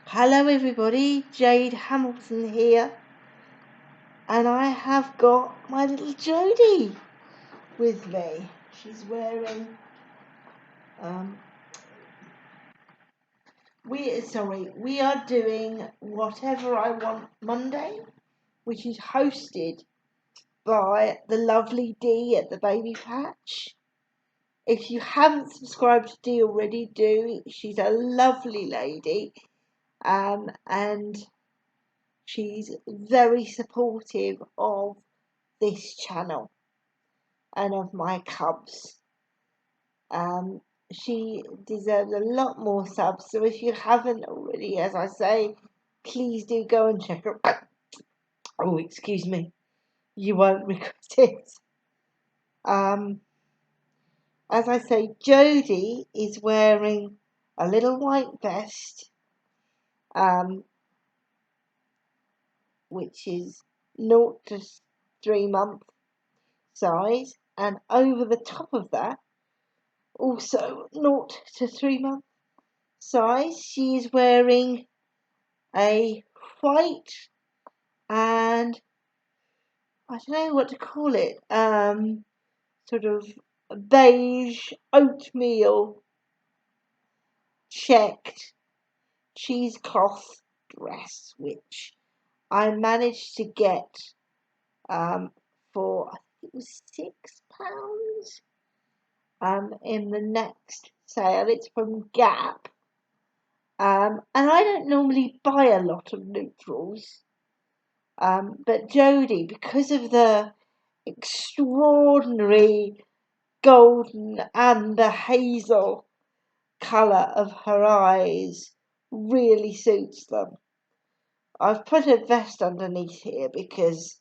Hello everybody, Jade Hamilton here, and I have got my little Jodie with me. She's wearing we are doing Whatever I Want Monday, which is hosted by the lovely Dee at the Baby Patch. If you haven't subscribed to Dee already, do. She's a lovely lady, and she's very supportive of this channel and of my cubs. She deserves a lot more subs, so if you haven't already, as I say, please do go and check her. Oh, excuse me, you won't regret it. As I say, Jodie is wearing a little white vest, which is 0 to 3 month size, and over the top of that, also 0 to 3 month size, she is wearing a white and I don't know what to call it, sort of beige oatmeal checked cheesecloth dress, which I managed to get for, I think it was £6 in the next sale. It's from Gap. And I don't normally buy a lot of neutrals, but Jodie, because of the extraordinary golden and the hazel colour of her eyes, really suits them. I've put a vest underneath here because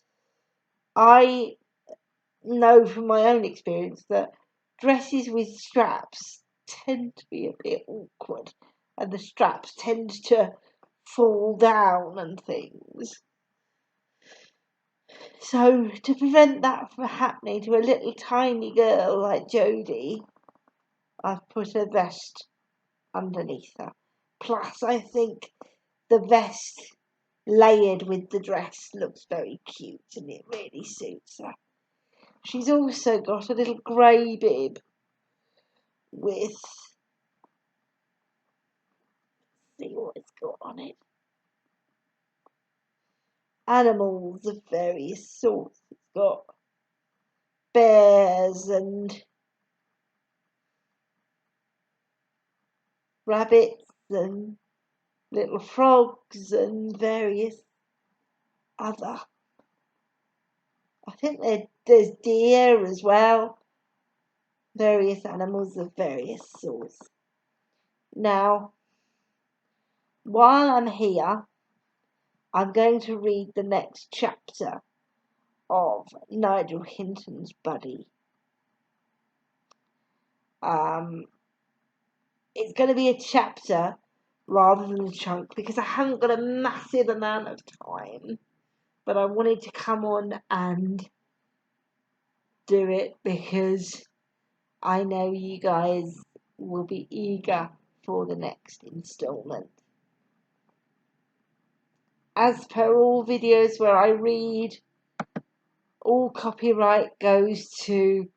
I know from my own experience that dresses with straps tend to be a bit awkward, and the straps tend to fall down and things. So to prevent that from happening to a little tiny girl like Jodie, I've put a vest underneath her. Plus, I think the vest layered with the dress looks very cute and it really suits her. She's also got a little grey bib with, see what it's got on it, animals of various sorts. It's got bears and rabbits and little frogs and various other, I think there's deer as well, various animals of various sorts. Now, while I'm here, I'm going to read the next chapter of Nigel Hinton's Buddy. It's going to be a chapter rather than a chunk because I haven't got a massive amount of time, but I wanted to come on and do it because I know you guys will be eager for the next installment. As per all videos where I read, all copyright goes to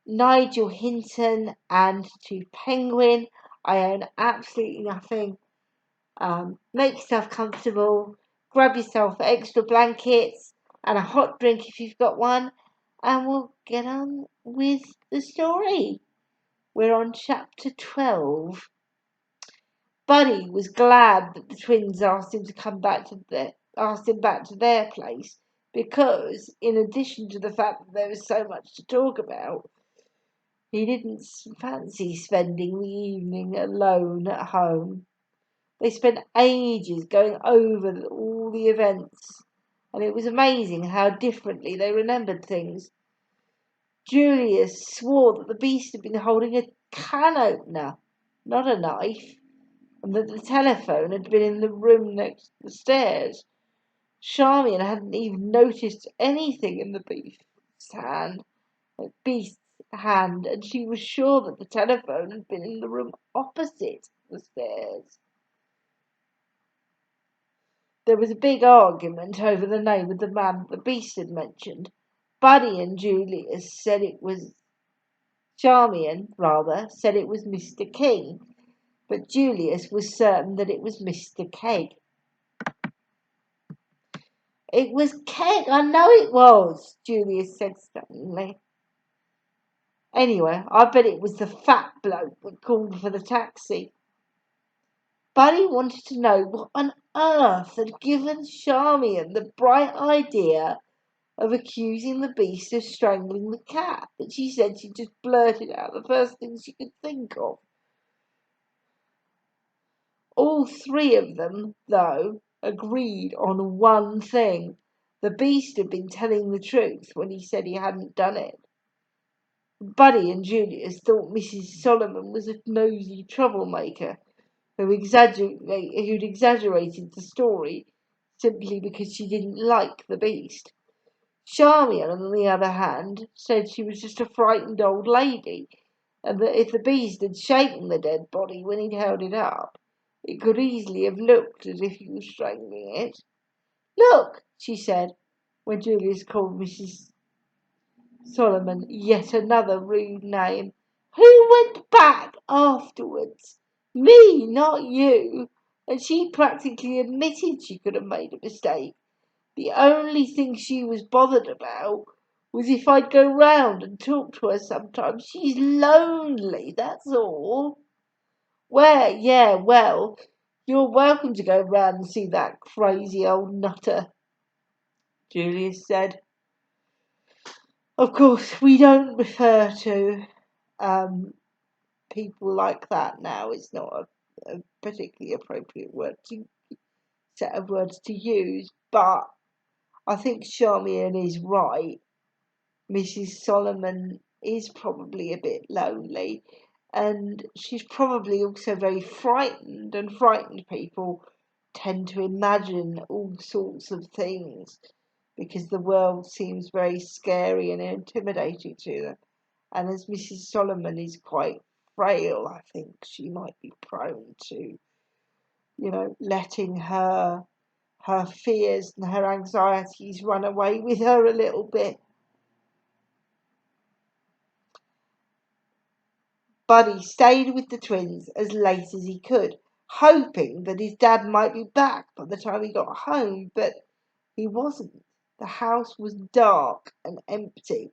Nigel Hinton and to Penguin. I own absolutely nothing. Make yourself comfortable, grab yourself extra blankets and a hot drink if you've got one, and we'll get on with the story. We're on chapter 12. Buddy was glad that the twins asked him back to their place, because in addition to the fact that there was so much to talk about, he didn't fancy spending the evening alone at home. They spent ages going over all the events, and it was amazing how differently they remembered things. Julius swore that the beast had been holding a can opener, not a knife, and that the telephone had been in the room next to the stairs. Charmian hadn't even noticed anything in the beast's hand, and she was sure that the telephone had been in the room opposite the stairs. There was a big argument over the name of the man the Beast had mentioned. Buddy and Julius said it was Charmian, rather, said it was Mr. King, but Julius was certain that it was Mr. Keg. It was Keg, I know it was, Julius said stubbornly. Anyway, I bet it was the fat bloke that called for the taxi. Buddy wanted to know what on earth had given Charmian the bright idea of accusing the Beast of strangling the cat, but she said she just blurted out the first thing she could think of. All three of them, though, agreed on one thing. The Beast had been telling the truth when he said he hadn't done it. Buddy and Julius thought Mrs. Solomon was a nosy troublemaker who'd exaggerated the story simply because she didn't like the Beast. Charmian, on the other hand, said she was just a frightened old lady, and that if the Beast had shaken the dead body when he'd held it up, it could easily have looked as if he was strangling it. "Look," she said, when Julius called Mrs. Solomon yet another rude name. "Who went back afterwards? Me, not you." And she practically admitted she could have made a mistake. The only thing she was bothered about was if I'd go round and talk to her sometimes. She's lonely, that's all. Well, you're welcome to go round and see that crazy old nutter, Julius said. Of course, we don't refer to people like that now. It's not a particularly appropriate set of words to use, but I think Charmian is right. Mrs. Solomon is probably a bit lonely, and she's probably also very frightened, and frightened people tend to imagine all sorts of things because the world seems very scary and intimidating to them. And as Mrs. Solomon is quite frail, I think she might be prone to, letting her fears and her anxieties run away with her a little bit. Buddy stayed with the twins as late as he could, hoping that his dad might be back by the time he got home, but he wasn't. The house was dark and empty,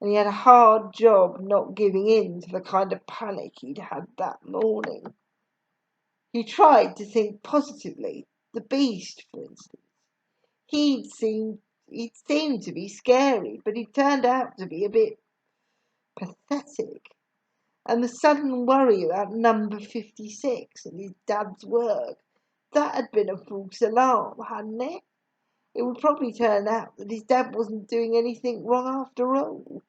and he had a hard job not giving in to the kind of panic he'd had that morning. He tried to think positively. The Beast, for instance. He'd seemed to be scary, but he turned out to be a bit pathetic. And the sudden worry about number 56 and his dad's work, that had been a false alarm, hadn't it? It would probably turn out that his dad wasn't doing anything wrong after all.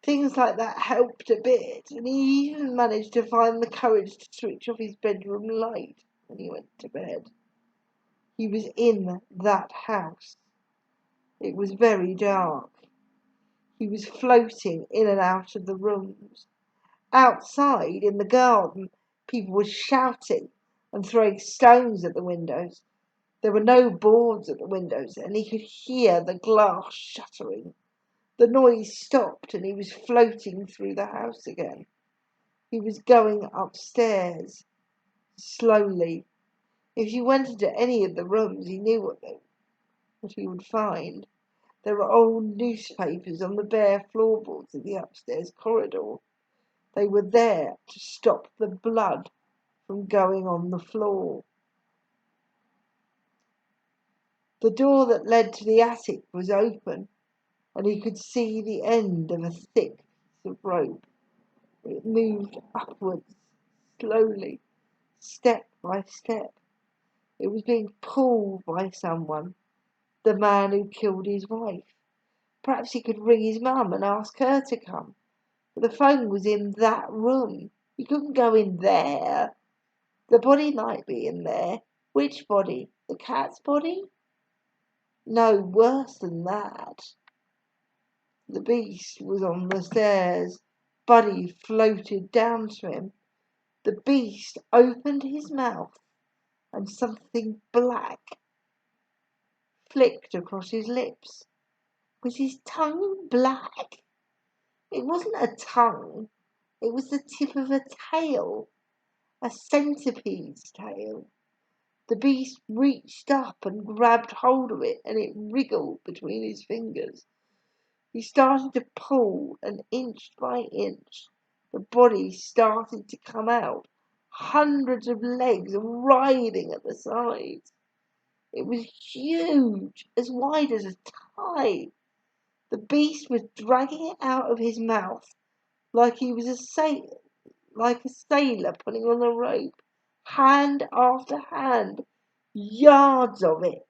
Things like that helped a bit, and he even managed to find the courage to switch off his bedroom light when he went to bed. He was in that house. It was very dark. He was floating in and out of the rooms. Outside, in the garden, people were shouting and throwing stones at the windows. There were no boards at the windows, and he could hear the glass shattering. The noise stopped, and he was floating through the house again. He was going upstairs, slowly. If you went into any of the rooms, he knew what he would find. There were old newspapers on the bare floorboards of the upstairs corridor. They were there to stop the blood from going on the floor. The door that led to the attic was open, and he could see the end of a thick piece of rope. It moved upwards, slowly, step by step. It was being pulled by someone, the man who killed his wife. Perhaps he could ring his mum and ask her to come. But the phone was in that room. He couldn't go in there. The body might be in there. Which body? The cat's body? No, worse than that. The Beast was on the stairs. Buddy floated down to him. The beast opened his mouth and something black flicked across his lips. Was his tongue black? It wasn't a tongue. It was the tip of a tail, a centipede's tail. The beast reached up and grabbed hold of it, and it wriggled between his fingers. He started to pull, and inch by inch, the body started to come out, hundreds of legs writhing at the sides. It was huge, as wide as a tie. The beast was dragging it out of his mouth like he was like a sailor pulling on a rope, hand after hand, yards of it,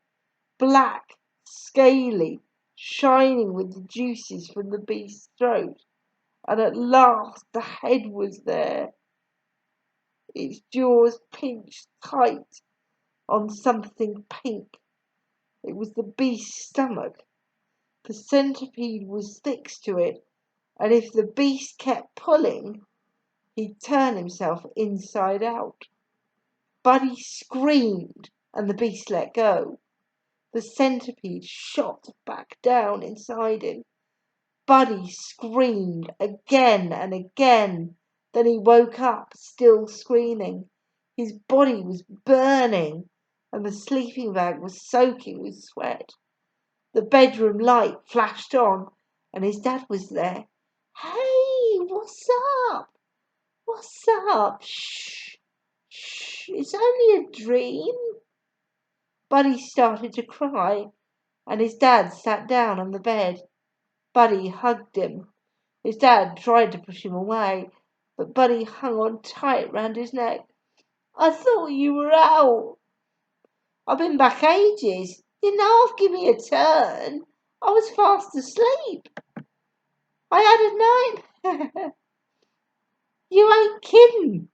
black, scaly, shining with the juices from the beast's throat. And at last the head was there, its jaws pinched tight on something pink. It was the beast's stomach. The centipede was fixed to it, and if the beast kept pulling, he'd turn himself inside out. Buddy screamed, and the beast let go. The centipede shot back down inside him. Buddy screamed again and again. Then he woke up, still screaming. His body was burning, and the sleeping bag was soaking with sweat. The bedroom light flashed on, and his dad was there. "Hey, what's up? What's up? Shh, shh, it's only a dream." Buddy started to cry, and his dad sat down on the bed. Buddy hugged him. His dad tried to push him away, but Buddy hung on tight round his neck. "I thought you were out. I've been back ages. Didn't half give me a turn. I was fast asleep. I had a nightmare." "You ain't kidding.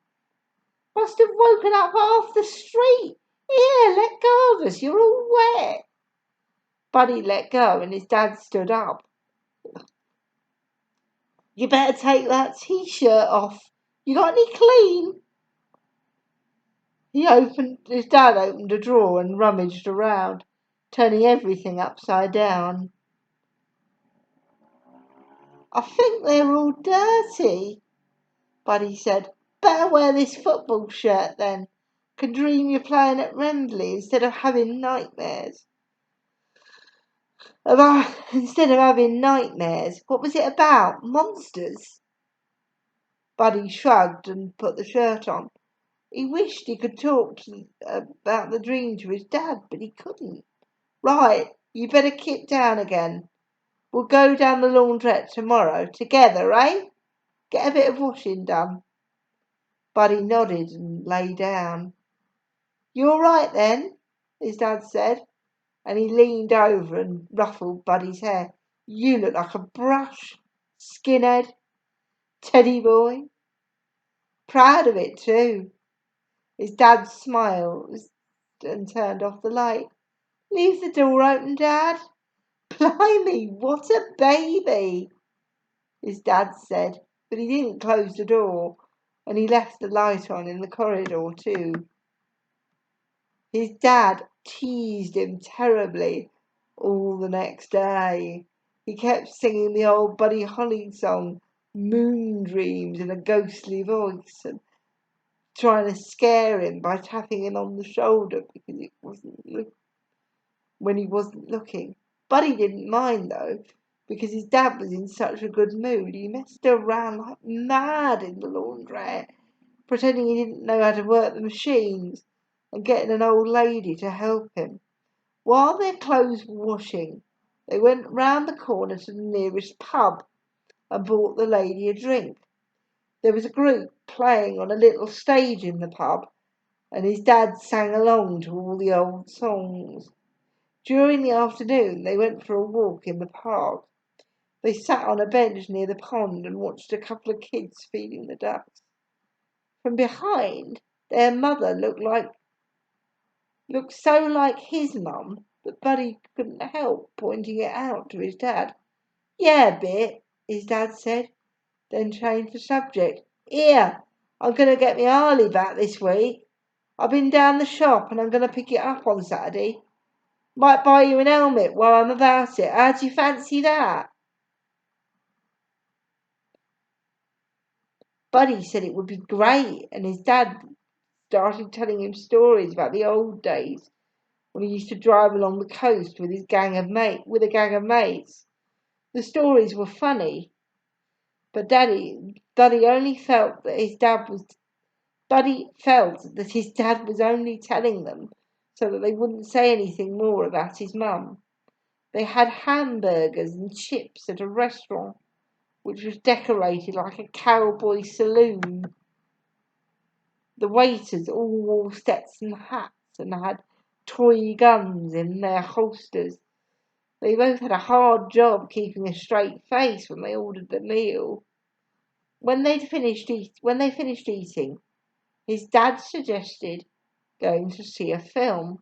Must have woken up half the street. Here, let go of us. You're all wet." Buddy let go, and his dad stood up. "You better take that t-shirt off. You got any clean?" His dad opened a drawer and rummaged around, turning everything upside down. "I think they're all dirty," Buddy said. "Better wear this football shirt then. Can dream you're playing at Wembley instead of having nightmares." Instead of having nightmares, what was it about? Monsters? Buddy shrugged and put the shirt on. He wished he could talk about the dream to his dad, but he couldn't. "Right, you better kit down again. We'll go down the laundrette tomorrow, together, eh? Get a bit of washing done." Buddy nodded and lay down. "You all right then?" his dad said, and he leaned over and ruffled Buddy's hair. "You look like a brush, skinhead, teddy boy. Proud of it too." His dad smiled and turned off the light. "Leave the door open, Dad." "Blimey, what a baby," his dad said, but he didn't close the door, and he left the light on in the corridor too. His dad teased him terribly all the next day. He kept singing the old Buddy Holly song, Moon Dreams, in a ghostly voice, and trying to scare him by tapping him on the shoulder because when he wasn't looking. Buddy didn't mind though, because his dad was in such a good mood. He messed around like mad in the laundrette, pretending he didn't know how to work the machines, and getting an old lady to help him. While their clothes were washing, they went round the corner to the nearest pub and bought the lady a drink. There was a group playing on a little stage in the pub, and his dad sang along to all the old songs. During the afternoon they went for a walk in the park. They sat on a bench near the pond and watched a couple of kids feeding the ducks. From behind, their mother looked so like his mum that Buddy couldn't help pointing it out to his dad. "Yeah, a bit," his dad said, then changed the subject. "Here, I'm going to get my Harley back this week. I've been down the shop and I'm going to pick it up on Saturday. Might buy you an helmet while I'm about it. How do you fancy that? Buddy said it would be great, and his dad started telling him stories about the old days when he used to drive along the coast with a gang of mates. The stories were funny, but Buddy only felt that his dad was only telling them so that they wouldn't say anything more about his mum. They had hamburgers and chips at a restaurant which was decorated like a cowboy saloon. The waiters all wore Stetson hats and had toy guns in their holsters. They both had a hard job keeping a straight face when they ordered the meal. When they finished eating, his dad suggested going to see a film.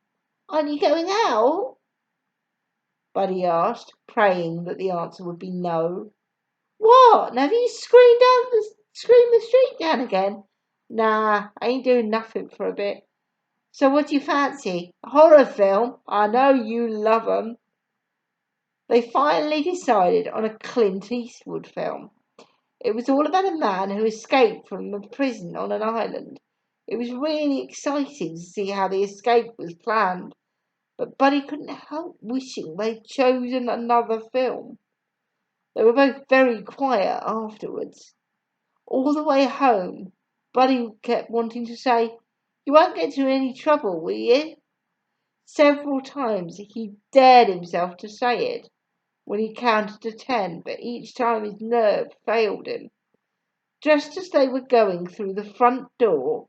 Aren't you going out? Buddy asked, praying that the answer would be no. What? And have you screamed the street down again? Nah, I ain't doing nothing for a bit. So what do you fancy? A horror film? I know you love 'em. They finally decided on a Clint Eastwood film. It was all about a man who escaped from a prison on an island. It was really exciting to see how the escape was planned, but Buddy couldn't help wishing they'd chosen another film. They were both very quiet afterwards. All the way home, Buddy kept wanting to say, "You won't get into any trouble, will you?" Several times he dared himself to say it when he counted to 10, but each time his nerve failed him. Just as they were going through the front door,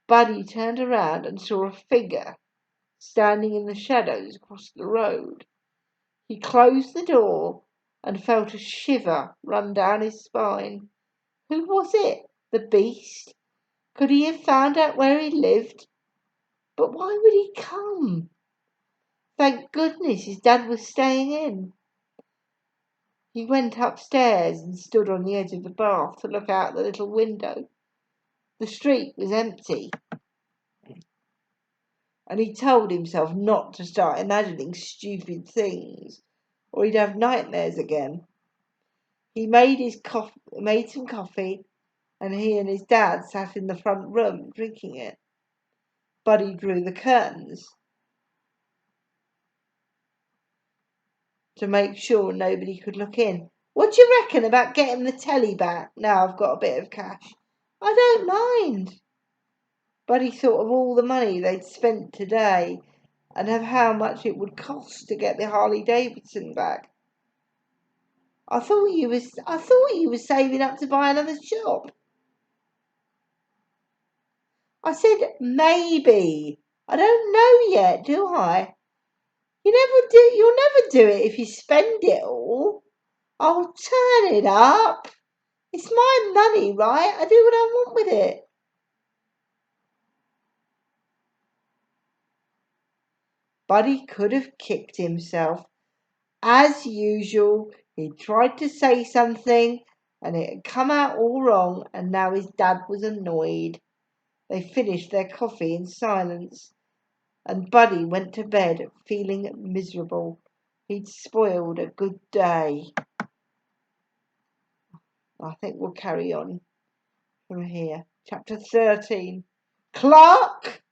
Buddy turned around and saw a figure standing in the shadows across the road. He closed the door and felt a shiver run down his spine. Who was it? The beast? Could he have found out where he lived? But why would he come? Thank goodness his dad was staying in. He went upstairs and stood on the edge of the bath to look out the little window. The street was empty, and he told himself not to start imagining stupid things, or he'd have nightmares again. He made some coffee, and he and his dad sat in the front room drinking it. Buddy drew the curtains to make sure nobody could look in. What do you reckon about getting the telly back now I've got a bit of cash? I don't mind. Buddy thought of all the money they'd spent today and of how much it would cost to get the Harley Davidson back. I thought you were saving up to buy another shop. I said maybe. I don't know yet, do I? You'll never do it if you spend it all. I'll turn it up. It's my money, right? I do what I want with it. Buddy could have kicked himself. As usual, he tried to say something and it had come out all wrong, and now his dad was annoyed. They finished their coffee in silence, and Buddy went to bed feeling miserable. He'd spoiled a good day. I think we'll carry on from here. Chapter 13. Clark,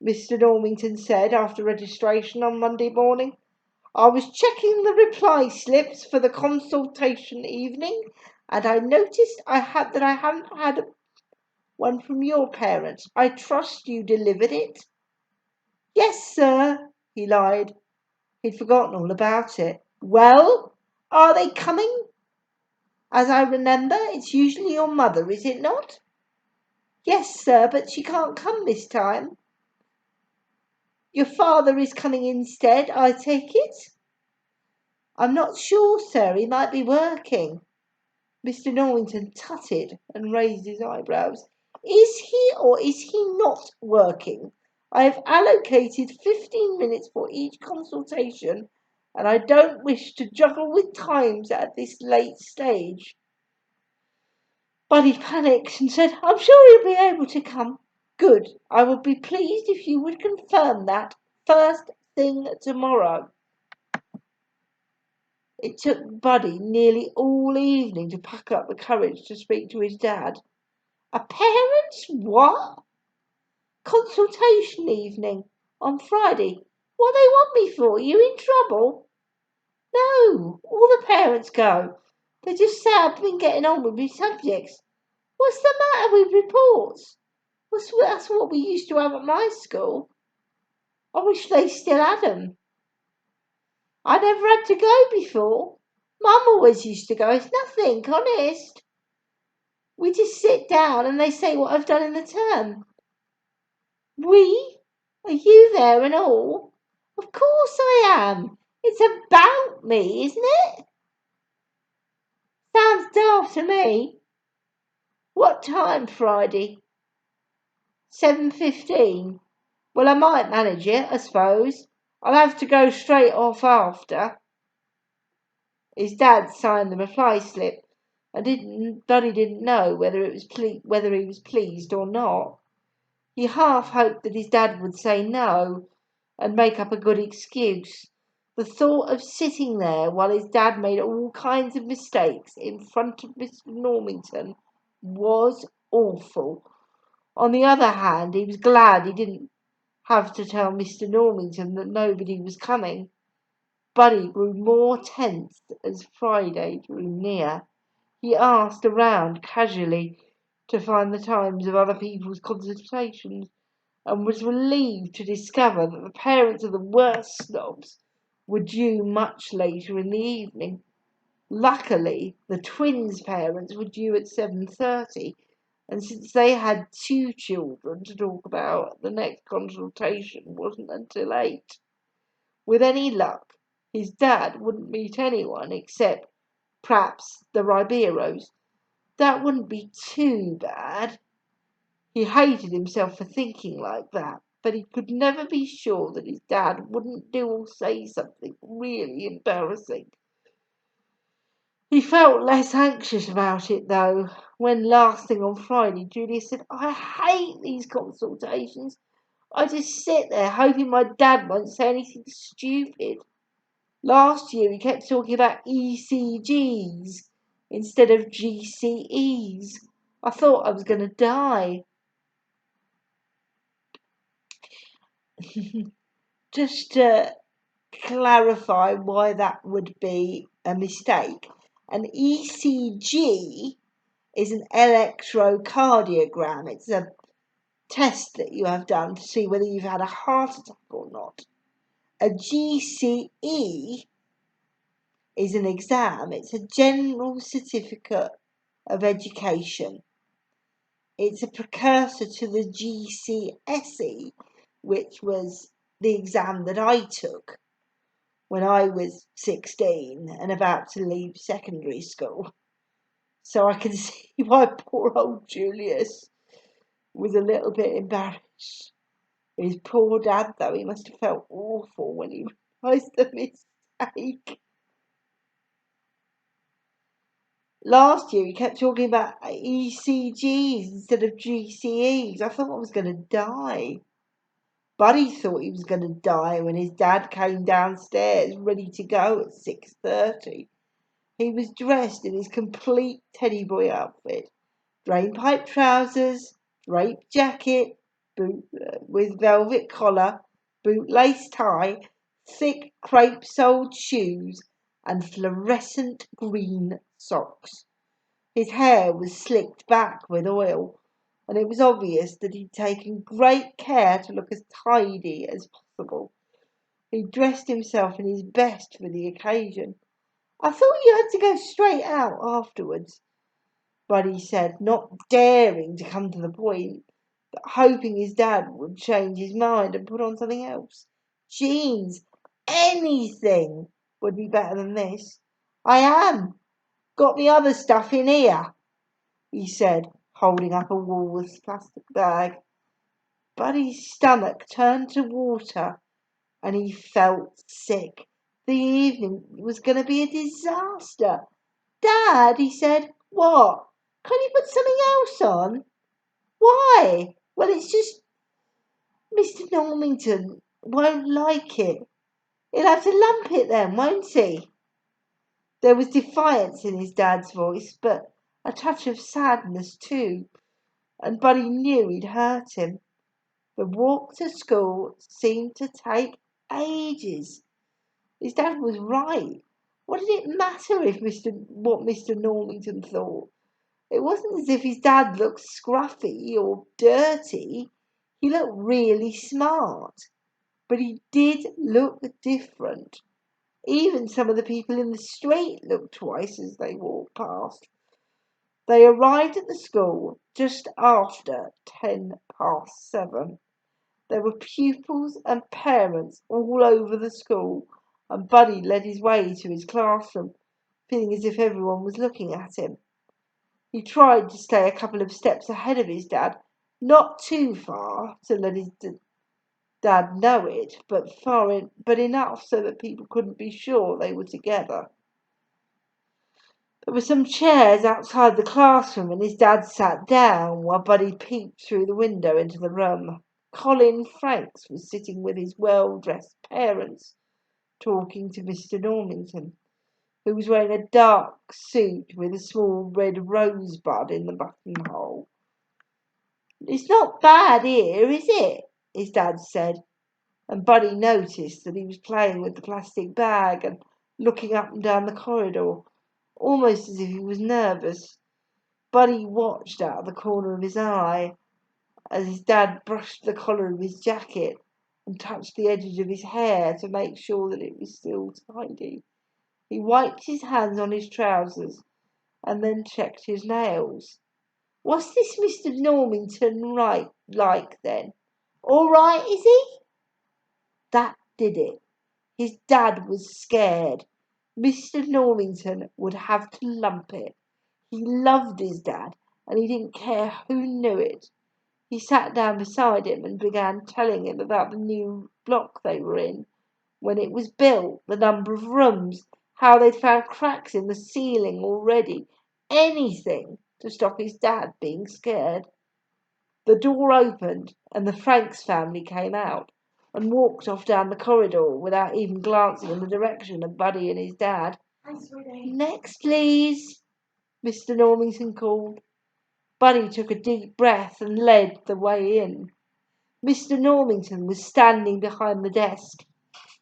Mr. Normington said after registration on Monday morning. I was checking the reply slips for the consultation evening, and I noticed I hadn't had one from your parents. I trust you delivered it. Yes, sir, he lied. He'd forgotten all about it. Well, are they coming? As I remember, it's usually your mother, is it not? Yes, sir, but she can't come this time. Your father is coming instead, I take it? I'm not sure, sir. He might be working. Mr. Norrington tutted and raised his eyebrows. Is he or is he not working? I have allocated 15 minutes for each consultation, and I don't wish to juggle with times at this late stage. Buddy panicked and said, I'm sure he'll be able to come. Good. I would be pleased if you would confirm that first thing tomorrow. It took Buddy nearly all evening to pack up the courage to speak to his dad. A parent's what? Consultation evening on Friday. What they want me for? You in trouble? No, all the parents go. They just say I've been getting on with my subjects. What's the matter with reports? That's what we used to have at my school. I wish they still had 'em. I never had to go before. Mum always used to go. It's nothing, honest. We just sit down and they say what I've done in the term. We? Are you there and all? Of course I am. It's about me, isn't it? Sounds daft to me. What time Friday? 7:15. Well, I might manage it, I suppose. I'll have to go straight off after. His dad signed the reply slip, and Buddy didn't know whether he was pleased or not. He half hoped that his dad would say no and make up a good excuse. The thought of sitting there while his dad made all kinds of mistakes in front of Mr. Normington was awful. On the other hand, he was glad he didn't have to tell Mr. Normington that nobody was coming. Buddy grew more tense as Friday drew near. He asked around casually to find the times of other people's consultations, and was relieved to discover that the parents of the worst snobs were due much later in the evening. Luckily, the twins' parents were due at 7:30, and since they had two children to talk about, the next consultation wasn't until 8. With any luck, his dad wouldn't meet anyone except perhaps the Ribeiros. That wouldn't be too bad. He hated himself for thinking like that, but he could never be sure that his dad wouldn't do or say something really embarrassing. He felt less anxious about it, though, when last thing on Friday Julia said, I hate these consultations. I just sit there hoping my dad won't say anything stupid. Last year he kept talking about ECGs instead of GCEs. I thought I was going to die. Just to clarify why that would be a mistake, an ECG is an electrocardiogram. It's a test that you have done to see whether you've had a heart attack or not. A GCE is an exam. It's a general certificate of education. It's a precursor to the GCSE, which was the exam that I took when I was 16 and about to leave secondary school. So I can see why poor old Julius was a little bit embarrassed. His poor dad, though, he must have felt awful when he realised the mistake. Last year he kept talking about ECGs instead of GCEs. I thought I was going to die. Buddy thought he was going to die when his dad came downstairs ready to go at 6:30. He was dressed in his complete teddy boy outfit. Drainpipe trousers, draped jacket, boot with velvet collar, bootlace tie, thick crepe-soled shoes, and fluorescent green socks. His hair was slicked back with oil, and it was obvious that he'd taken great care to look as tidy as possible. He dressed himself in his best for the occasion. I thought you had to go straight out afterwards, Buddy said, not daring to come to the point, but hoping his dad would change his mind and put on something else. Jeans, anything would be better than this. I am. Got me other stuff in here, he said, holding up a Woolworths plastic bag. Buddy's stomach turned to water and he felt sick. The evening was going to be a disaster. Dad, he said. What? Can you put something else on? Why? Well, it's just Mr. Normington won't like it. He'll have to lump it then, won't he? There was defiance in his dad's voice, but a touch of sadness too, and Buddy knew he'd hurt him. The walk to school seemed to take ages. His dad was right. What did it matter what Mr. Normington thought? It wasn't as if his dad looked scruffy or dirty. He looked really smart. But he did look different. Even some of the people in the street looked twice as they walked past. They arrived at the school just after 7:10. There were pupils and parents all over the school, and Buddy led his way to his classroom, feeling as if everyone was looking at him. He tried to stay a couple of steps ahead of his dad, not too far to let his dad know it, but enough so that people couldn't be sure they were together. There were some chairs outside the classroom, and his dad sat down while Buddy peeped through the window into the room. Colin Franks was sitting with his well-dressed parents, talking to Mr. Normington, who was wearing a dark suit with a small red rosebud in the buttonhole. "It's not bad here, is it?" his dad said, and Buddy noticed that he was playing with the plastic bag and looking up and down the corridor, almost as if he was nervous. Buddy watched out of the corner of his eye as his dad brushed the collar of his jacket and touched the edges of his hair to make sure that it was still tidy. He wiped his hands on his trousers and then checked his nails. "What's this Mr. Normington like then? All right, is he?" That did it. His dad was scared. Mr. Normington would have to lump it. He loved his dad, and he didn't care who knew it. He sat down beside him and began telling him about the new block they were in, when it was built, the number of rooms, how they'd found cracks in the ceiling already. Anything to stop his dad being scared. The door opened, and the Franks family came out and walked off down the corridor without even glancing in the direction of Buddy and his dad. "Next, please," Mr. Normington called. Buddy took a deep breath and led the way in. Mr. Normington was standing behind the desk.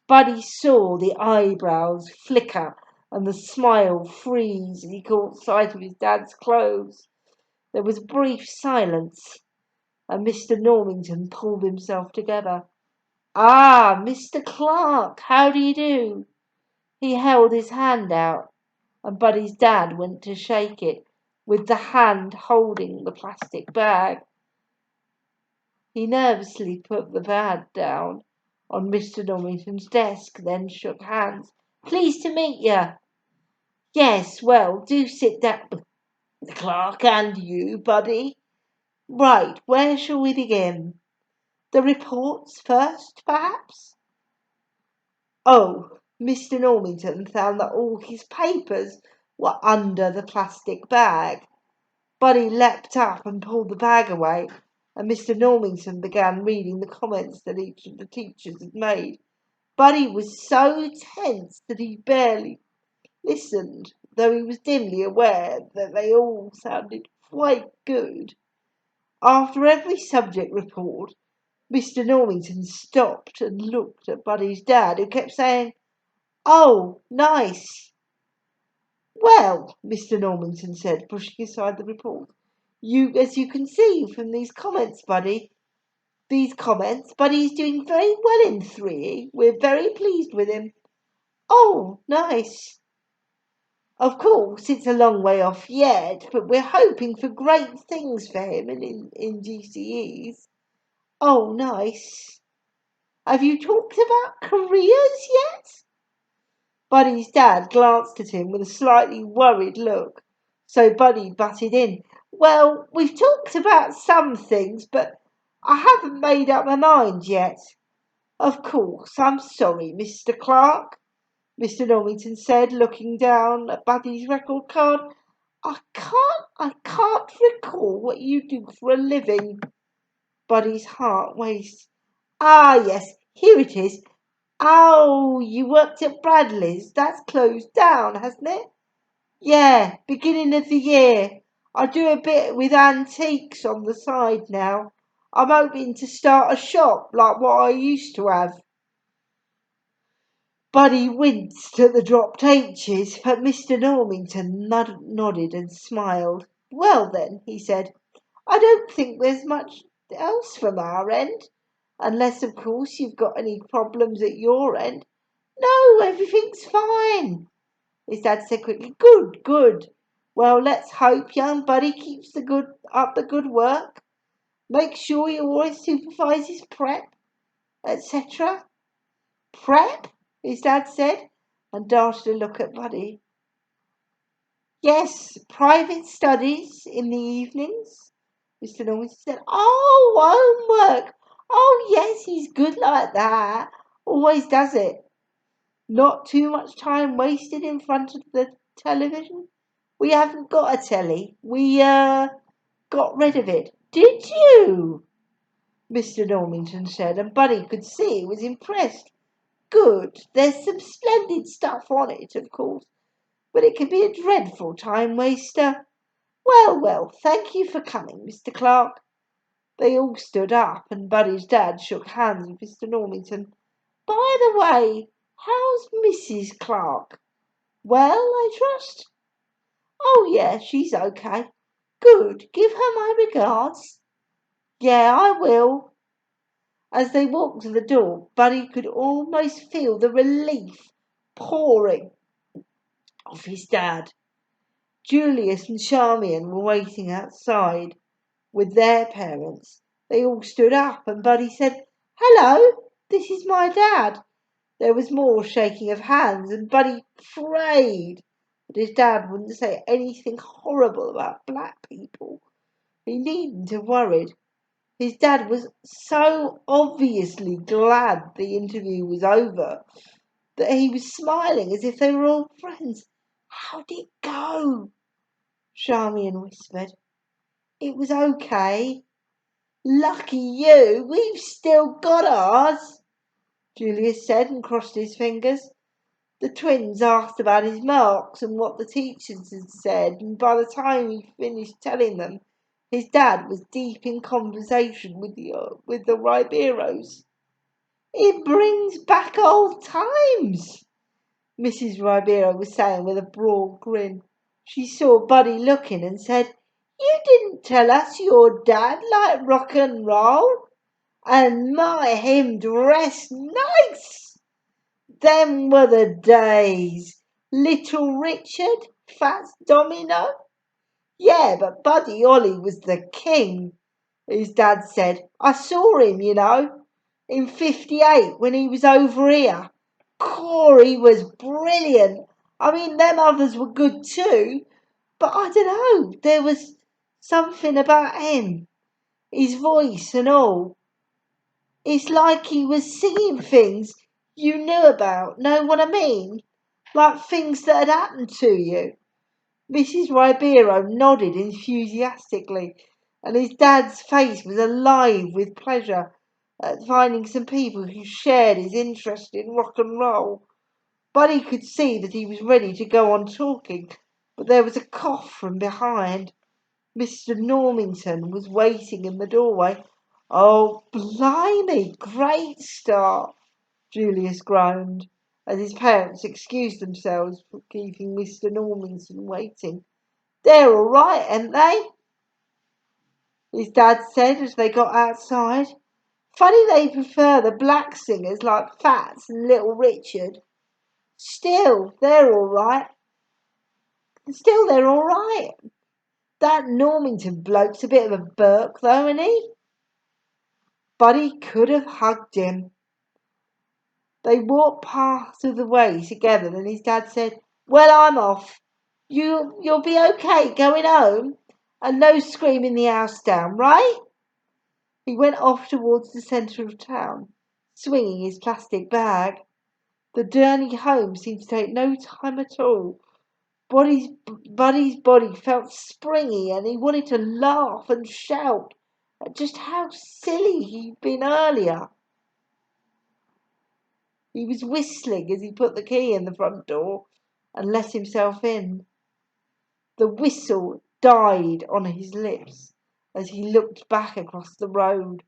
Buddy saw the eyebrows flicker and the smile freeze as he caught sight of his dad's clothes. There was a brief silence, and Mr. Normington pulled himself together. "Ah, Mr. Clark, how do you do?" He held his hand out, and Buddy's dad went to shake it, with the hand holding the plastic bag. He nervously put the bag down on Mr. Normington's desk, then shook hands. "Pleased to meet you." "Yes, well, do sit down, Clark, and you, Buddy. Right, where shall we begin? The reports first, perhaps?" Oh, Mr. Normington found that all his papers were under the plastic bag. Buddy leapt up and pulled the bag away, and Mr. Normington began reading the comments that each of the teachers had made. Buddy was so tense that he barely listened, though he was dimly aware that they all sounded quite good. After every subject report, Mr. Normington stopped and looked at Buddy's dad, who kept saying, "Oh, nice." "Well," Mr. Normington said, pushing aside the report, as you can see from these comments, Buddy is doing very well in 3. We're very pleased with him." "Oh, nice." "Of course, it's a long way off yet, but we're hoping for great things for him in GCEs." "Oh, nice. Have you talked about careers yet?" Buddy's dad glanced at him with a slightly worried look, so Buddy butted in. "Well, we've talked about some things, but I haven't made up my mind yet." "Of course, I'm sorry, Mr. Clark," Mr. Normington said, looking down at Buddy's record card. I can't recall what you do for a living. Buddy's heart raced. Ah, yes, here it is. Oh, you worked at Bradley's. That's closed down, hasn't it? Yeah, beginning of the year. I do a bit with antiques on the side now. I'm hoping to start a shop like what I used to have. Buddy winced at the dropped H's, but Mr. Normington nodded and smiled. Well then, he said, I don't think there's much else from our end. Unless, of course, you've got any problems at your end. No, everything's fine. His dad said quickly, Good, good. Well, let's hope young Buddy keeps the good work. Make sure you always supervise his prep, etc. Prep? His dad said, and darted a look at Buddy. Yes, private studies in the evenings. Mr. Norman said, Oh, homework. Oh, yes, he's good like that. Always does it. Not too much time wasted in front of the television. We haven't got a telly. We got rid of it. Did you? Mr. Normington said, and Buddy could see he was impressed. Good. There's some splendid stuff on it, of course, but it can be a dreadful time waster. Well, well, thank you for coming, Mr. Clark. They all stood up, and Buddy's dad shook hands with Mr. Normington. By the way, how's Mrs. Clark? Well, I trust. Oh, yeah, she's okay. Good. Give her my regards. Yeah, I will. As they walked to the door, Buddy could almost feel the relief pouring off his dad. Julius and Charmian were waiting outside with their parents. They all stood up, and Buddy said, Hello, this is my dad. There was more shaking of hands, and Buddy prayed that his dad wouldn't say anything horrible about black people. He needn't have worried. His dad was so obviously glad the interview was over that he was smiling as if they were all friends. How'd it go? Charmian whispered. It was okay. Lucky you, we've still got ours, Julius said and crossed his fingers. The twins asked about his marks and what the teachers had said, and by the time he finished telling them, his dad was deep in conversation with the Riberos. It brings back old times, Mrs. Ribeiro was saying with a broad grin. She saw Buddy looking and said, You didn't tell us your dad liked rock and roll, and my him dressed nice. Them were the days. Little Richard, Fats Domino. Yeah, but Buddy Holly was the king, his dad said. I saw him, in 58 when he was over here. Corey was brilliant. I mean, them others were good too, but I don't know. There was something about him, his voice and all. It's like he was singing things you knew about. Know what I mean? Like things that had happened to you. Mrs. Ribeiro nodded enthusiastically, and his dad's face was alive with pleasure at finding some people who shared his interest in rock and roll. Buddy could see that he was ready to go on talking, but there was a cough from behind. Mr. Normington was waiting in the doorway. Oh, blimey, great start, Julius groaned, as his parents excused themselves for keeping Mr. Normington waiting. They're all right, ain't they? His dad said as they got outside. Funny they prefer the black singers like Fats and Little Richard. Still, they're all right. Still, they're all right. That Normington bloke's a bit of a Burke, though, isn't he? Buddy could have hugged him. They walked part of the way together, and his dad said, Well, I'm off. You'll be okay going home, and no screaming the house down, right? He went off towards the centre of town, swinging his plastic bag. The journey home seemed to take no time at all. Buddy's body felt springy and he wanted to laugh and shout at just how silly he'd been earlier. He was whistling as he put the key in the front door and let himself in. The whistle died on his lips as he looked back across the road.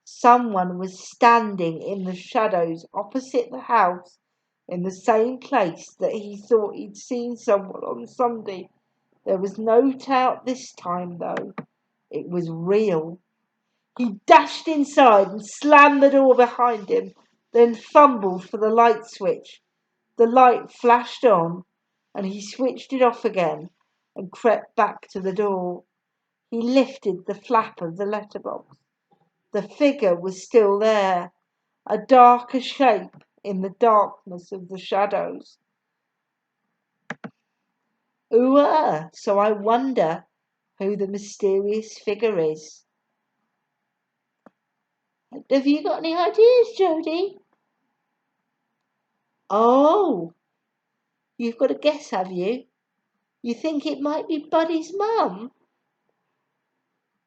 Someone was standing in the shadows opposite the house in the same place that he thought he'd seen someone on Sunday. There was no doubt this time, though. It was real. He dashed inside and slammed the door behind him, then fumbled for the light switch. The light flashed on, and he switched it off again and crept back to the door. He lifted the flap of the letterbox. The figure was still there, a darker shape in the darkness of the shadows. Ooh, so I wonder who the mysterious figure is. Have you got any ideas, Jodie? Oh, you've got a guess, have you? You think it might be Buddy's mum?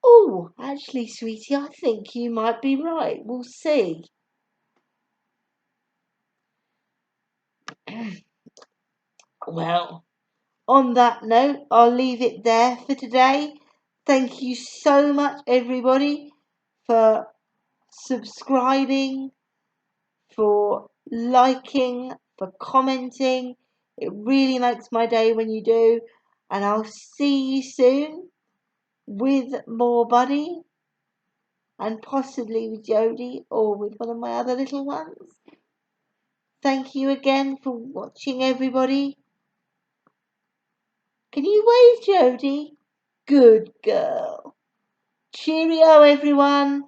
Oh, actually, sweetie, I think you might be right. We'll see. Well, on that note, I'll leave it there for today. Thank you so much, everybody, for subscribing, for liking, for commenting. It really makes my day when you do. And I'll see you soon with more Buddy and possibly with Jodie or with one of my other little ones. Thank you again for watching, everybody. Can you wave, Jodie? Good girl. Cheerio, everyone.